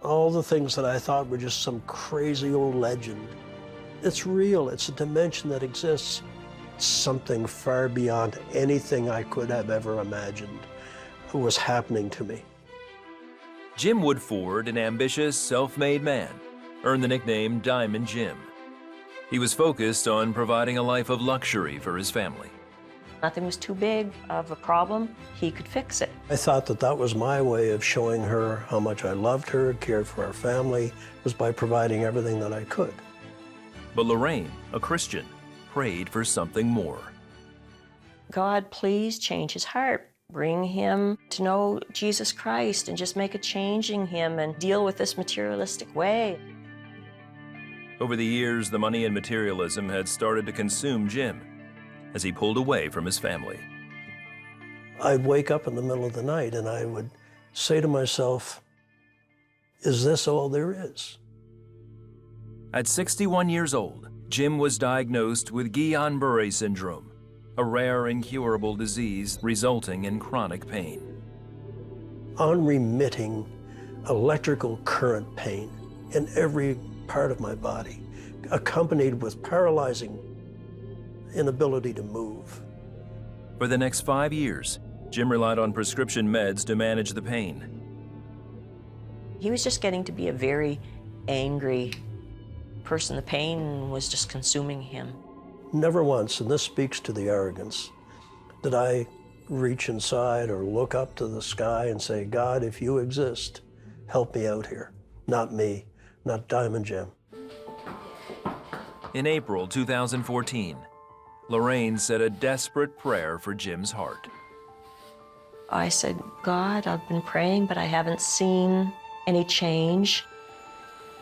All the things that I thought were just some crazy old legend. It's real, it's a dimension that exists. Something far beyond anything I could have ever imagined was happening to me. Jim Woodford, an ambitious, self-made man, earned the nickname Diamond Jim. He was focused on providing a life of luxury for his family. Nothing was too big of a problem. He could fix it. I thought that that was my way of showing her how much I loved her, cared for our family, was by providing everything that I could. But Lorraine, a Christian, prayed for something more. God, please change his heart. Bring him to know Jesus Christ and just make a change in him and deal with this materialistic way. Over the years, the money and materialism had started to consume Jim as he pulled away from his family. I'd wake up in the middle of the night and I would say to myself, is this all there is? At 61 years old, Jim was diagnosed with Guillain-Barré syndrome, a rare incurable disease resulting in chronic pain. Unremitting electrical current pain in every part of my body, accompanied with paralyzing inability to move. For the next 5 years, Jim relied on prescription meds to manage the pain. He was just getting to be a very angry person. The pain was just consuming him. Never once, and this speaks to the arrogance, did I reach inside or look up to the sky and say, God, if you exist, help me out here. Not me, not Diamond Jim. In April 2014, Lorraine said a desperate prayer for Jim's heart. I said, God, I've been praying, but I haven't seen any change.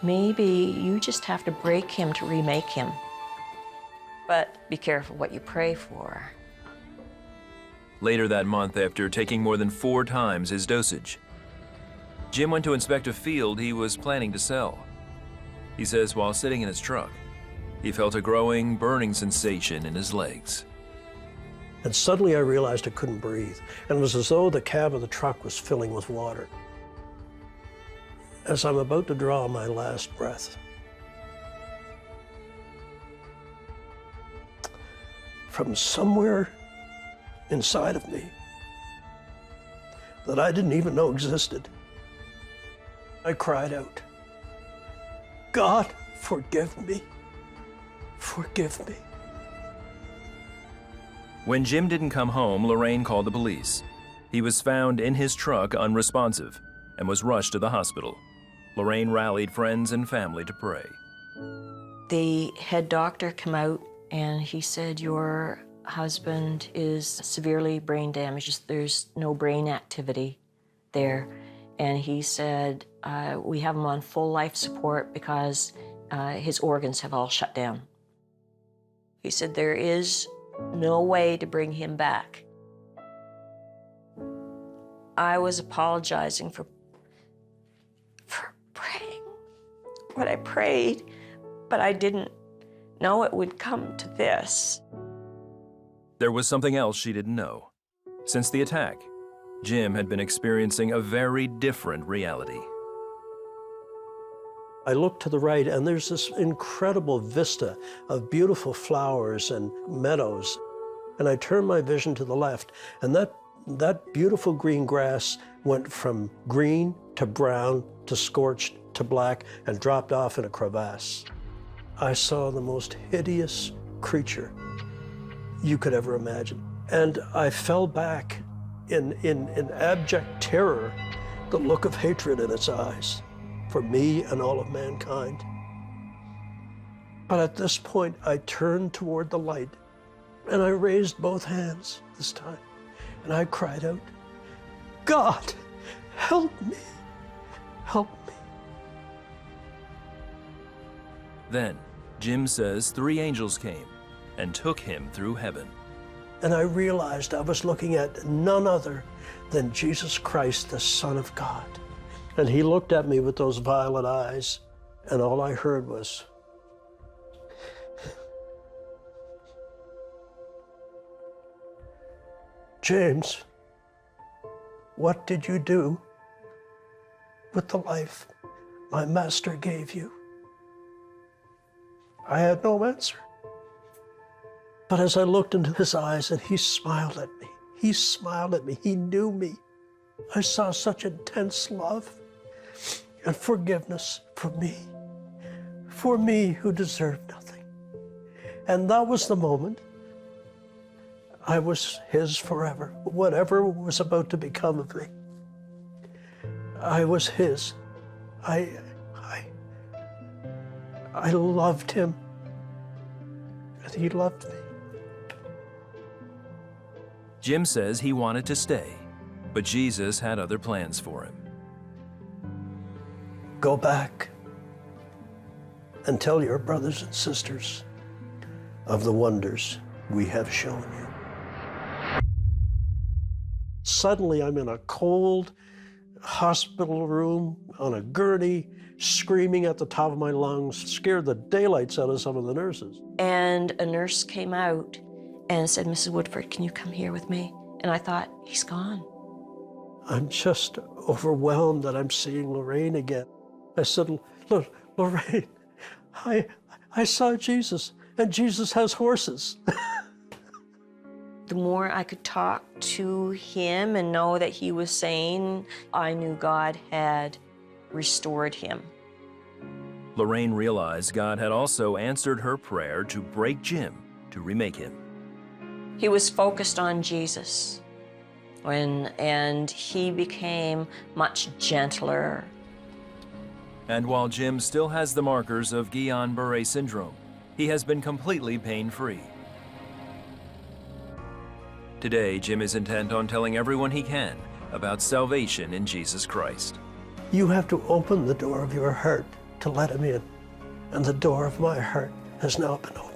Maybe you just have to break him to remake him. But be careful what you pray for. Later that month, after taking more than 4 times his dosage, Jim went to inspect a field he was planning to sell. He says while sitting in his truck, he felt a growing, burning sensation in his legs. And suddenly I realized I couldn't breathe. And it was as though the cab of the truck was filling with water. As I'm about to draw my last breath, from somewhere inside of me that I didn't even know existed, I cried out, God, forgive me. Forgive me. When Jim didn't come home, Lorraine called the police. He was found in his truck unresponsive and was rushed to the hospital. Lorraine rallied friends and family to pray. The head doctor came out and he said, your husband is severely brain damaged. There's no brain activity there. And he said, we have him on full life support because his organs have all shut down. He said, there is no way to bring him back. I was apologizing for praying what I prayed, but I didn't know it would come to this. There was something else she didn't know. Since the attack, Jim had been experiencing a very different reality. I look to the right and there's this incredible vista of beautiful flowers and meadows. And I turn my vision to the left and that beautiful green grass went from green to brown to scorched to black and dropped off in a crevasse. I saw the most hideous creature you could ever imagine. And I fell back in abject terror, the look of hatred in its eyes for me and all of mankind. But at this point, I turned toward the light and I raised both hands this time and I cried out, God, help me, help me. Then, Jim says 3 angels came and took him through heaven. And I realized I was looking at none other than Jesus Christ, the Son of God. And he looked at me with those violet eyes, and all I heard was, James, what did you do with the life my master gave you? I had no answer. But as I looked into his eyes and he smiled at me, he smiled at me, he knew me. I saw such intense love and forgiveness for me who deserved nothing. And that was the moment I was his forever. Whatever was about to become of me, I was his. I loved him, and he loved me. Jim says he wanted to stay, but Jesus had other plans for him. Go back and tell your brothers and sisters of the wonders we have shown you. Suddenly, I'm in a cold hospital room on a gurney, screaming at the top of my lungs, scared the daylights out of some of the nurses. And a nurse came out and said, Mrs. Woodford, can you come here with me? And I thought, he's gone. I'm just overwhelmed that I'm seeing Lorraine again. I said, Lorraine, I saw Jesus, and Jesus has horses. The more I could talk to him and know that he was sane, I knew God had restored him. Lorraine realized God had also answered her prayer to break Jim, to remake him. He was focused on Jesus, and he became much gentler. And while Jim still has the markers of Guillain-Barré syndrome, he has been completely pain-free. Today, Jim is intent on telling everyone he can about salvation in Jesus Christ. You have to open the door of your heart to let him in, and the door of my heart has now been opened.